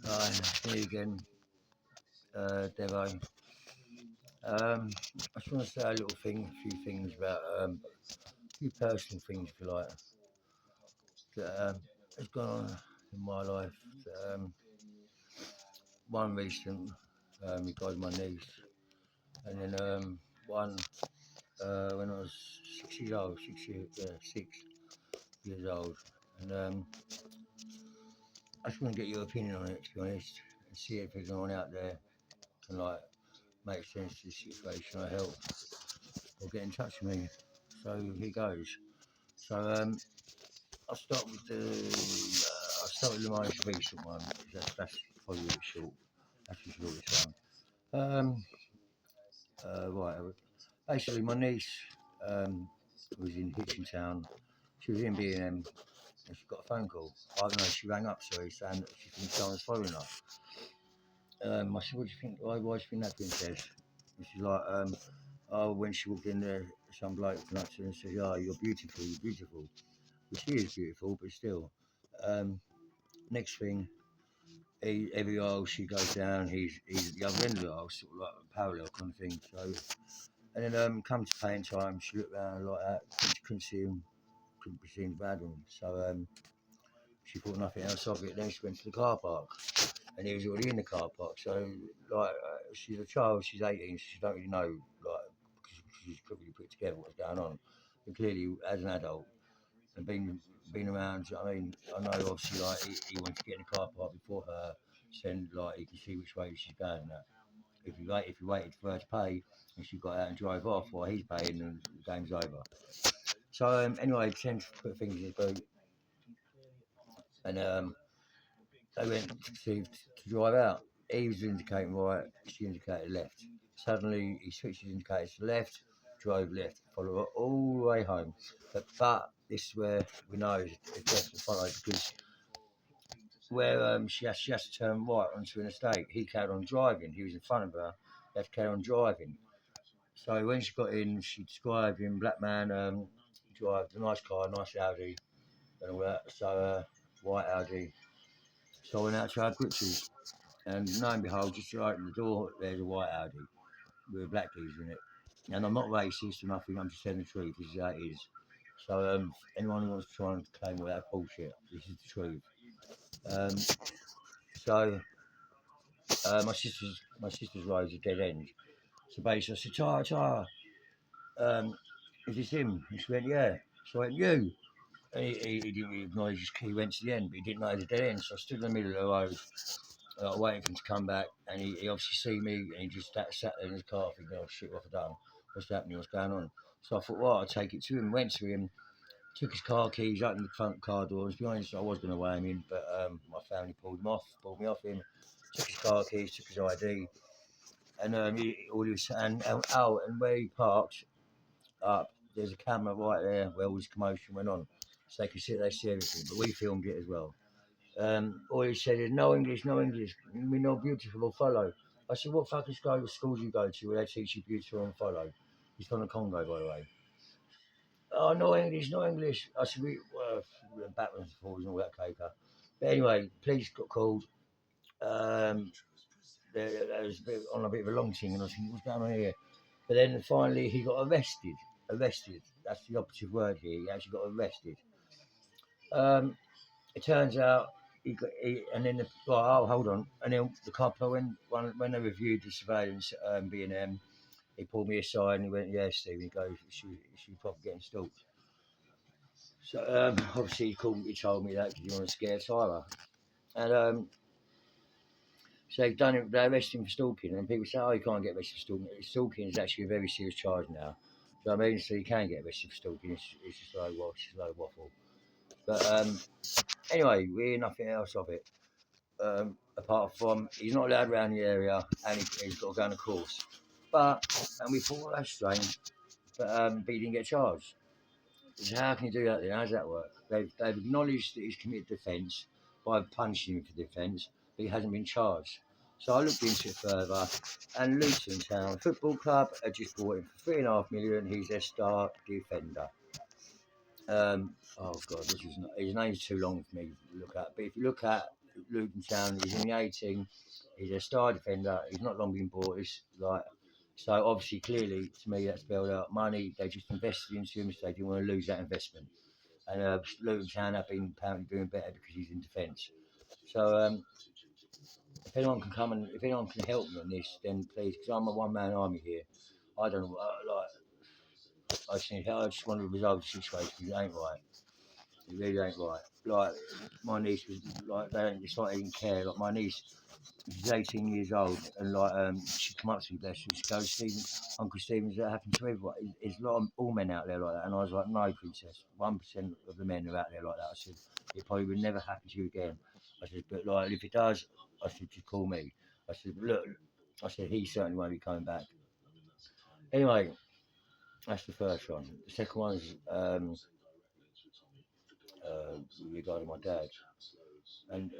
Hi, me again, Devo. I just want to say a few things about a few personal things, if you like, that has gone on in my life. One recent regarding my niece, and then one when I was 6 years old, 6 years old, and I just want to get your opinion on it, to be honest, and see if there's anyone out there can like make sense of the situation or help or get in touch with me. So here goes. So I'll start with the most recent one. That's probably a bit short. That's the shortest one. Right. Basically, my niece was in Hitchin Town. She was in B&M and she got a phone call. I don't know. She rang up, sorry, saying that she thinks someone's following her. I said, "What do you think? Why do you think that, princess?" And she's like, "Oh, when she walked in there, some bloke came up to her and said, 'Oh, you're beautiful, you're beautiful.' Well, she is beautiful, but still." Um, Next thing, every aisle she goes down, he's at the other end of the aisle, sort of like a parallel kind of thing. So, and then come to paying time, she looked around like that, couldn't see him, couldn't be seen bad one. So she thought nothing else of it. Then she went to the car park, and he was already in the car park. So like, she's a child, she's 18, so she don't really know like, because she's couldn't really put together what's going on. But clearly, as an adult, and been around. I mean, I know obviously like he wants to get in the car park before her, send like he can see which way she's going. That if you waited for her to pay and she got out and drove off while he's paying, and the game's over. So anyway, he pretended to put things in his boot, and they went to drive out. He was indicating right, she indicated left. Suddenly he switched his indicators to left, drove left, followed her all the way home. But this is where we know it's best to follow because where she has to turn right onto an estate. He carried on driving. He was in front of her. He had to carry on driving. So when she got in, she described him, black man, drives a nice car, nice Audi, and all that. So white Audi. So I went out to our butchers, and lo and behold, just to open the door, there's a white Audi with a black geezer in it. And I'm not racist or nothing. I'm just telling the truth. This is how it is. So anyone who wants to try and claim all that bullshit, this is the truth. Um, so my sister's road's a dead end. So basically, I said, Tara, Tara, um, is this him? And she went, yeah. So I went, you. And he didn't really acknowledge his key. He went to the end, but he didn't know it was a dead end. So I stood in the middle of the road, waiting for him to come back. And he obviously see me, and he just sat there in his car thinking, oh shit, what have I done? What's happening? What's going on? So I thought, well, I'll take it to him. Went to him, took his car keys, opened the front car doors. To be honest, I was going to weigh him in, but my family pulled me off him. Took his car keys, took his ID, and all he was saying, and where he parked up, there's a camera right there where all this commotion went on, so they see everything. But we filmed it as well. All he said is no English, no English. We know beautiful or follow. I said, what fucking schools you go to where they teach you beautiful and follow? He's from the Congo, by the way. Oh, no English, no English. I said, we went backwards and forwards and all that caper. But anyway, police got called. Um, there was on a bit of a long thing, and I was thinking, what's going on here? But then finally he got arrested. Arrested. That's the operative word here. He actually got arrested. Um, it turns out and then oh, hold on, and then the cop when they reviewed the surveillance B&M, he pulled me aside and he went, yeah, Steve. He goes, she probably getting stalked. So obviously he told me that because he wanted to scare Tyra. And so they've done it. They arrested him for stalking, and people say, "Oh, you can't get arrested for stalking." Stalking is actually a very serious charge now. So I mean, so you can get arrested for stalking. It's just like waffle. But anyway, we hear nothing else of it. Apart from he's not allowed around the area, and he's got to go on a course. And we thought, well, that's strange. But he didn't get charged. So how can you do that then? How does that work? They've acknowledged that he's committed offence by punishing him for the offence, but he hasn't been charged. So I looked into it further, and Luton Town Football Club had just bought him for 3.5 million. He's their star defender. Oh God, this is not, his name's too long for me to look at. But if you look at Luton Town. He's in the 18. He's a star defender. He's not long been bought. It's like so. Obviously, clearly to me, that spelled out money. They just invested into him, so they didn't want to lose that investment. And Luton Town have been apparently doing better because he's in defence. So if anyone can come and if anyone can help me on this, then please, because I'm a one-man army here. I don't know, I just want to resolve the situation because it ain't right. It really ain't right. Like my niece was like they don't just not even care. Like my niece, she's 18 years old, and she come up to me, bless her, she goes, Stephen, Uncle Stephen's that happened to everyone. There's a lot of all men out there like that, and I was like, no, princess, 1% of the men are out there like that. I said, it probably would never happen to you again. I said, but like if it does, I said, just call me. I said, look, I said he certainly won't be coming back. Anyway, that's the first one. The second one's regarding my dad, and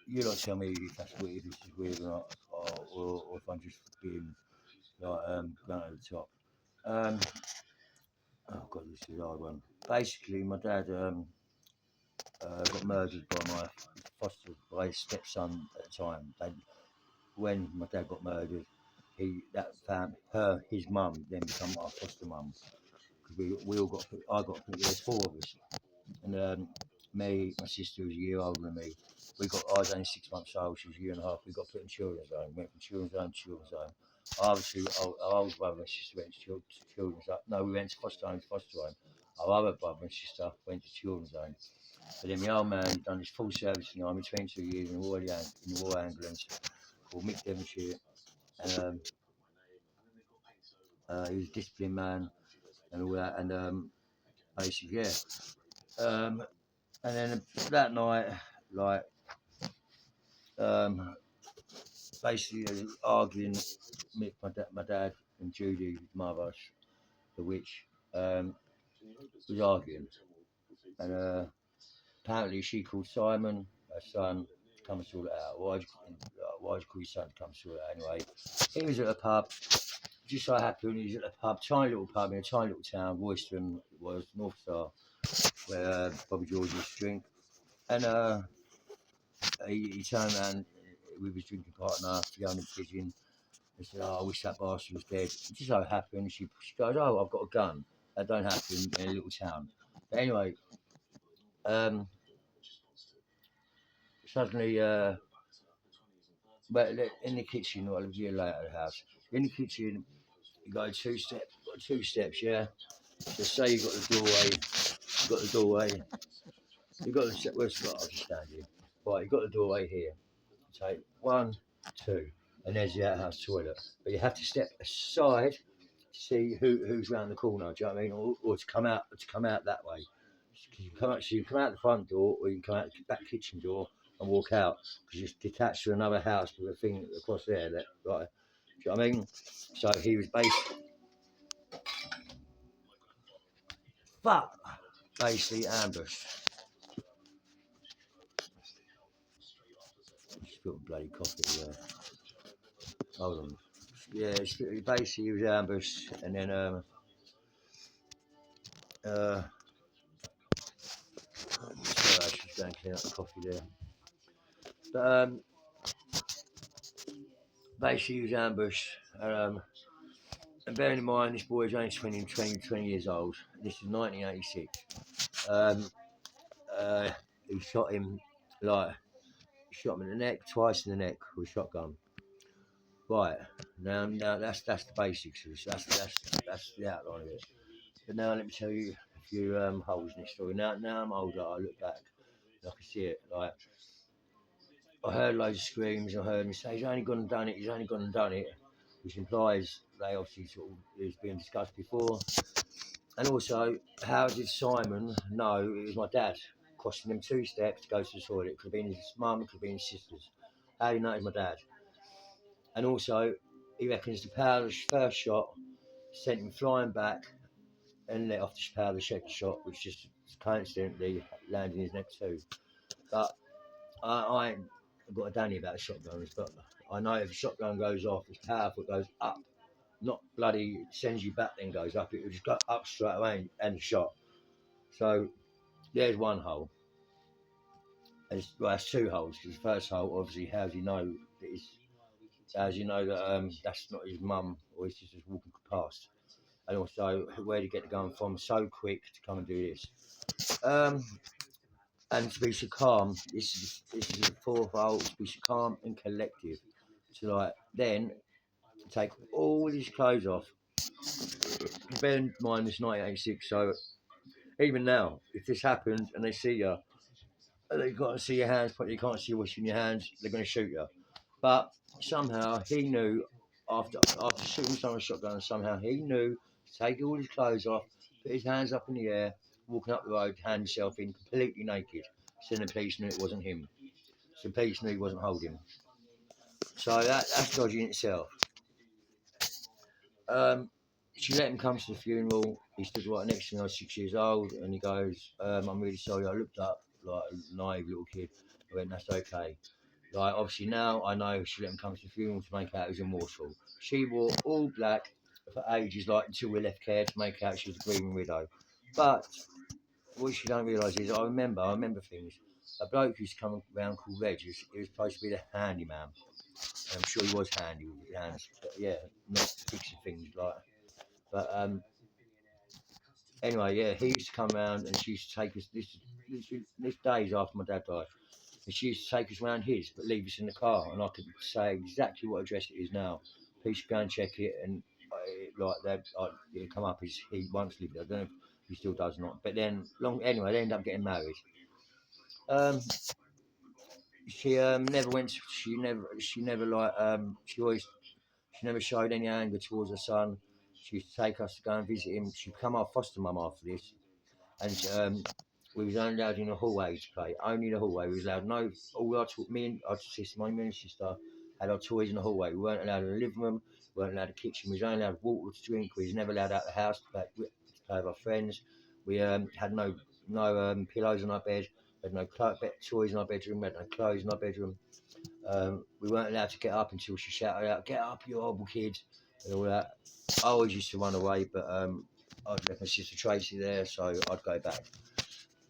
you lot tell me if that's weird, if this is weird or not, or if I'm just being like going over the top. Um, oh god, this is a hard one. Basically, my dad got murdered by his stepson at the time. When my dad got murdered, his mum then become our foster mum because we all got I got there's four of us, and me, my sister was a year older than me. I was only 6 months old. She was a year and a half. We got put in children's home. Went from children's home to children's home. Our older brother and sister went to children's home. No, we went to foster home. Our other brother and sister went to children's home. But then my old man had done his full service in the army, 22 years in the Royal Ambulance, called Mick Devonshire, and he was a disciplined man and all that. And basically, yeah. And then that night, like, basically arguing, my dad and Judy, his mother, the witch, was arguing, and apparently she called Simon, her son, to come and sort it out. Why'd you call your son to come sort it out anyway? He was at a pub. Just so happened he was at a pub, tiny little pub in a tiny little town, Royston was North Star, where Bobby George used to drink, and he turned around with his drinking partner to go in the kitchen. He said, "Oh, I wish that bastard was dead." It just so happened she goes, "Oh, I've got a gun." That don't happen in a little town. But anyway, suddenly, but in the kitchen, or a year later at the house, in the kitchen, you go two steps, yeah. So say you got the doorway, you got the where's the I'll just stand here. Right, you got the doorway here. Take 1, 2, and there's the outhouse toilet. But you have to step aside to see who's round the corner. Do you know what I mean? Or to come out that way. So you come out the front door, or you can come out the back kitchen door and walk out because it's detached to another house with a thing across there. That right. Do you know what I mean? So he was basically ambushed. Spilled bloody coffee there. Hold on. Yeah, basically he was ambushed, and then sorry, I should go and clean up the coffee there. But basically he was ambushed, and bearing in mind this boy is only 20 years old. This is 1986. He shot him in the neck, twice in the neck with a shotgun. Right now that's the basics of this. That's the outline of it. But now let me tell you a few holes in this story. Now I'm older, I look back, and I can see it. Like I heard loads of screams. I heard him say, "He's only gone and done it. He's only gone and done it," which implies they obviously sort of it was being discussed before. And also, how did Simon know it was my dad crossing them 2 steps to go to the toilet? It could have been his mum, it could have been his sisters. How do you know it was my dad? And also, he reckons the power of the first shot sent him flying back and let off the power of the second shot, which just coincidentally landed in his neck too. But I ain't got a danny about the shotguns, but I know if a shotgun goes off, it's powerful, it goes up. Not bloody sends you back then goes up, it will just go up straight away and shot. So there's one hole. Well, it's two holes. Because the first hole, obviously, how do you know that that's not his mum, or he's just walking past? And also, where did he get the gun from so quick to come and do this? Um, and to be so calm, this is the fourth hole. To be so calm and collective, to like then take all his clothes off. Bear in mind, it's 1986, so even now, if this happened and they see you, they can't see your hands, but you can't see what's in your hands, they're going to shoot you. But somehow he knew, after shooting someone with a shotgun, somehow he knew to take all his clothes off, put his hands up in the air, walking up the road, hand himself in completely naked. So the police knew it wasn't him. So the police knew he wasn't holding. So that's dodgy in itself. Um, she let him come to the funeral. He stood right next to me. I was 6 years old, and he goes, "I'm really sorry. I looked up like a naive little kid." I went, "That's okay." Like obviously now I know she let him come to the funeral to make out he was immortal. She wore all black for ages, like until we left care to make out she was a grieving widow. But what she don't realise is I remember things. A bloke used to come around called Reg. He was supposed to be the handyman. And I'm sure he was handy with his hands, but yeah, not fixing things like. But anyway, yeah, he used to come round and she used to take us. This days after my dad died. And she used to take us round his, but leave us in the car, and I could say exactly what address it is now. Please go and check it, and like that, it come up as he once lived there. I don't know if he still does or not. But then, anyway, they ended up getting married. Um, she never went. She never like. She never showed any anger towards her son. She used to take us to go and visit him. She'd become our foster mum after this, and we was only allowed in the hallway to play. Only the hallway. We was allowed no. All our me and our sister, my and sister, had our toys in the hallway. We weren't allowed in the living room. We weren't allowed in the kitchen. We was only allowed water to drink. We was never allowed out of the house to play with our friends. We had no pillows on our bed. We had no toys in our bedroom. We had no clothes in our bedroom. We weren't allowed to get up until she shouted out, "Get up, you horrible kid," and all that. I always used to run away, but I'd left my sister Tracy there, so I'd go back.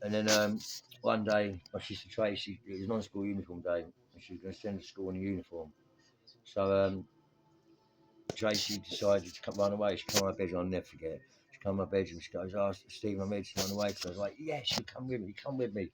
And then one day, my sister Tracy, it was non-school uniform day, and she was going to send to school in a uniform. So Tracy decided to run away. She came to my bedroom, I'll never forget. She came to my bedroom, she goes, "Oh, Steve, I'm ready to run away." So I was like, "Yes, you come with me, come with me."